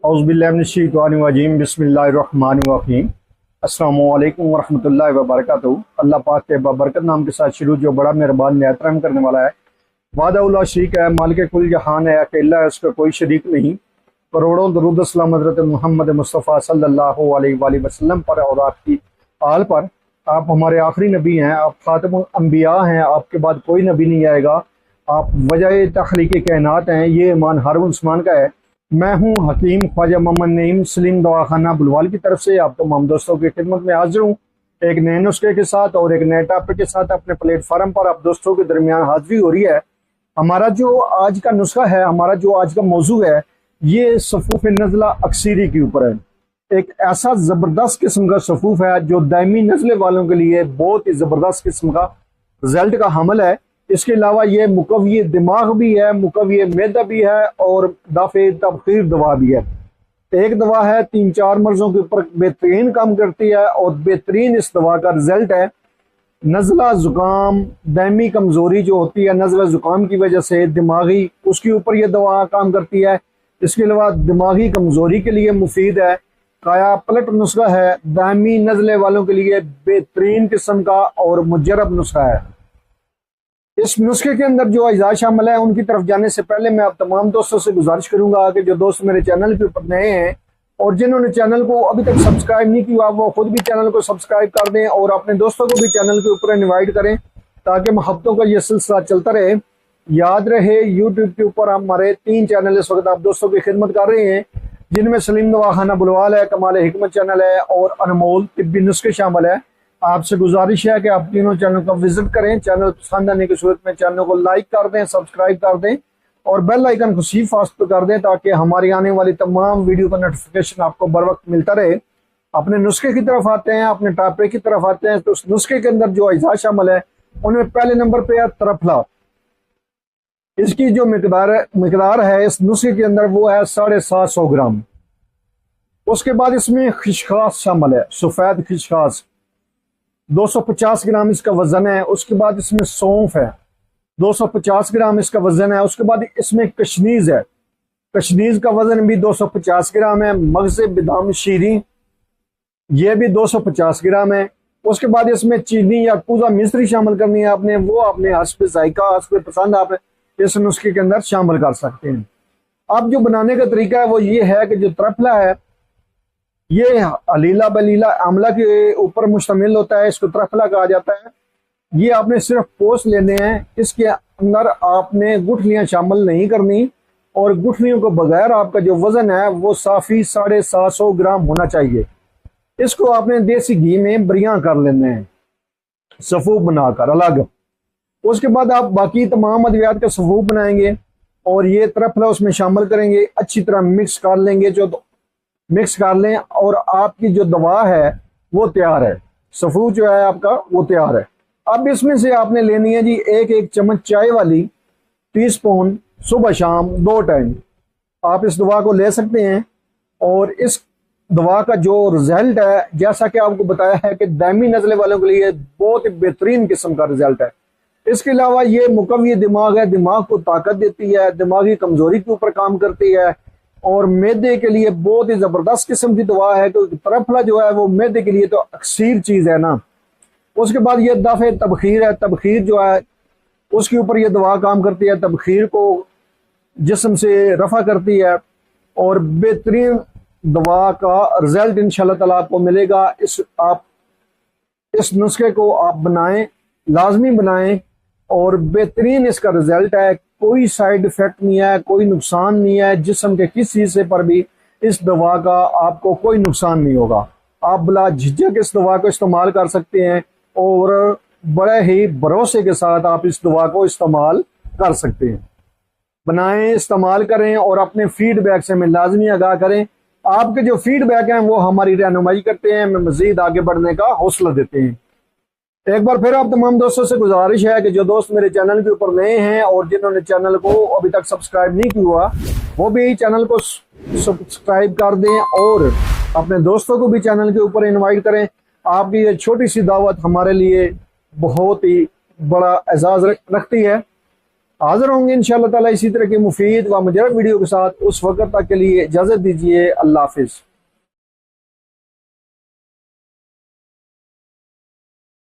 औज़ुबिल्लाहिमिनश्शैतानिर्रजीम बिस्मिल्लाहिर्रहमानिर्रहीम। अस्सलामुअलैकुम वरहमतुल्लाहि वबरकातुहू। अल्लाह पाक के बाबरकत नाम के साथ शुरू, जो बड़ा मेहरबान निहायत रहम करने वाला है। वादा शरीक है, मालिक कुल जहान है, अकेला है, उसका कोई शरीक नहीं। करोड़ों दरूद सलाम हज़रत मोहम्मद मुस्तफ़ा सल्लल्लाहु अलैहि वसल्लम पर और आपकी आल पर। आप हमारे आखिरी नबी हैं, आप खातमुल अंबिया हैं, आपके बाद कोई नबी नहीं आएगा। आप वजह तख्लीक़ कायनात हैं, ये ईमान हर मुसलमान का है। मैं हूं हकीम ख्वाजा मोहम्मद नईम सलीम दवाखाना बुलवाल की तरफ से आप तमाम दोस्तों की खिदमत में हाजिर हूँ, एक नए नुस्खे के साथ और एक नए टॉपिक के साथ। अपने प्लेटफार्म पर आप दोस्तों के दरमियान हाजिरी हो रही है। हमारा जो आज का नुस्खा है, हमारा जो आज का मौजू है, ये सफूफ नज़ला अक्सीरी के ऊपर है। एक ऐसा ज़बरदस्त किस्म का सफूफ है जो दायमी नज़ले वालों के लिए बहुत ही ज़बरदस्त किस्म का रिजल्ट का हमल है। इसके अलावा ये मुकव्वी दिमाग भी है, मुकव्वी मैदा भी है और दाफ़े तबखीर दवा भी है। एक दवा है 3-4 मर्ज़ों के ऊपर बेहतरीन काम करती है और बेहतरीन इस दवा का रिजल्ट है। नज़ला ज़ुकाम, दायमी कमज़ोरी जो होती है नज़ला ज़ुकाम की वजह से दिमागी, उसके ऊपर यह दवा काम करती है। इसके अलावा दिमागी कमज़ोरी के लिए मुफीद है। काया पलट नुस्खा है, दायमी नज़ले वालों के लिए बेहतरीन किस्म का और मुजरब नुस्खा है। इस नुस्खे के अंदर जो अज़ा शामिल है, उनकी तरफ जाने से पहले मैं आप तमाम दोस्तों से गुजारिश करूंगा कि जो दोस्त मेरे चैनल के ऊपर नए हैं और जिन्होंने चैनल को अभी तक सब्सक्राइब नहीं किया, वो खुद भी चैनल को सब्सक्राइब कर दें और अपने दोस्तों को भी चैनल के ऊपर इनवाइट करें, ताकि हफ्तों का ये सिलसिला चलता रहे। याद रहे, यूट्यूब के ऊपर हमारे 3 चैनल इस वक्त आप दोस्तों की खिदमत कर रहे हैं, जिनमें सलीम दवाखाना बुलवाल है, कमाल हिकमत चैनल है और अनमोल तिब्बी नुस्खे शामिल है। आपसे गुजारिश है कि आप तीनों चैनल का विजिट करें। चैनल पसंद आने की सूरत में चैनल को लाइक कर दें, सब्सक्राइब कर दें और बेल आइकन को सी फास्ट कर दें, ताकि हमारी आने वाली तमाम वीडियो का नोटिफिकेशन आपको बर वक्त मिलता रहे। अपने नुस्खे की तरफ आते हैं, अपने टॉपिक की तरफ आते हैं। तो उस नुस्खे के अंदर जो अज़ा शामिल है, उनमें पहले नंबर पे है तरफला। इसकी जो मिकदार है इस नुस्खे के अंदर वो है 750 ग्राम। उसके बाद इसमें खिशखास शामिल है, सफेद खिशखास 250 ग्राम इसका वजन है। उसके बाद इसमें सौंफ है, 250 ग्राम इसका वजन है। उसके बाद इसमें कशनीज है, कशनीज का वजन भी 250 ग्राम है। मगज़ बादाम शीरी, ये भी 250 ग्राम है। उसके बाद इसमें चीनी या कूजा मिश्री शामिल करनी है आपने, वो अपने हस्ब जायका, हस्ब पसंद आप इस नुस्खे के अंदर शामिल कर सकते हैं। अब जो बनाने का तरीका है वो ये है कि जो तरफला है ये अलीला बलीला आमला के ऊपर मुश्तमिल होता है, इसको तरफला कहा जाता है। ये आपने सिर्फ पोस्ट लेने हैं, इसके अंदर आपने गुठलियां शामिल नहीं करनी और गुठलियों को बगैर आपका जो वजन है वो साफी 750 ग्राम होना चाहिए। इसको आपने देसी घी में बरियां कर लेने हैं, सफूफ बनाकर अलग। उसके बाद आप बाकी तमाम अद्वियात का सफूफ बनाएंगे और ये तरफला उसमें शामिल करेंगे, अच्छी तरह मिक्स कर लेंगे। जो मिक्स कर लें और आपकी जो दवा है वो तैयार है, सफूफ जो है आपका वो तैयार है। अब इसमें से आपने लेनी है जी एक चम्मच चाय वाली, टीस्पून, सुबह शाम 2 टाइम आप इस दवा को ले सकते हैं। और इस दवा का जो रिजल्ट है, जैसा कि आपको बताया है कि दायमी नज़ले वालों के लिए बहुत ही बेहतरीन किस्म का रिजल्ट है। इसके अलावा ये मुकव्वी दिमाग है, दिमाग को ताकत देती है, दिमागी कमजोरी के ऊपर काम करती है और मैदे के लिए बहुत ही जबरदस्त किस्म की दवा है। तो तरफला जो है वो मैदे के लिए तो अक्सीर चीज है ना। उसके बाद ये दाफे तबखीर है, तबखीर जो है उसके ऊपर ये दवा काम करती है, तबखीर को जिस्म से रफा करती है और बेहतरीन दवा का रिजल्ट इंशाल्लाह ताला आपको मिलेगा। आप इस नुस्खे को आप बनाएं, लाजमी बनाएं और बेहतरीन इसका रिजल्ट है। कोई साइड इफेक्ट नहीं है, कोई नुकसान नहीं है, जिस्म के किसी हिस्से पर भी इस दवा का आपको कोई नुकसान नहीं होगा। आप बिला झिझक इस दवा को इस्तेमाल कर सकते हैं और बड़े ही भरोसे के साथ आप इस दवा को इस्तेमाल कर सकते हैं। बनाएं, इस्तेमाल करें और अपने फीडबैक से हमें लाजमी आगाह करें। आपके जो फीडबैक हैं वो हमारी रहनुमाई करते हैं, हमें मजीद आगे बढ़ने का हौसला देते हैं। एक बार फिर आप तमाम दोस्तों से गुजारिश है कि जो दोस्त मेरे चैनल के ऊपर नए हैं और जिन्होंने चैनल को अभी तक सब्सक्राइब नहीं किया, वो भी चैनल को सब्सक्राइब कर दें और अपने दोस्तों को भी चैनल के ऊपर इनवाइट करें। आपकी ये छोटी सी दावत हमारे लिए बहुत ही बड़ा एजाज रखती है। हाजिर होंगे इंशाअल्लाह ताला इसी तरह की मुफीद व मुजरब वीडियो के साथ। उस वक्त तक के लिए इजाजत दीजिए। अल्लाह हाफिज।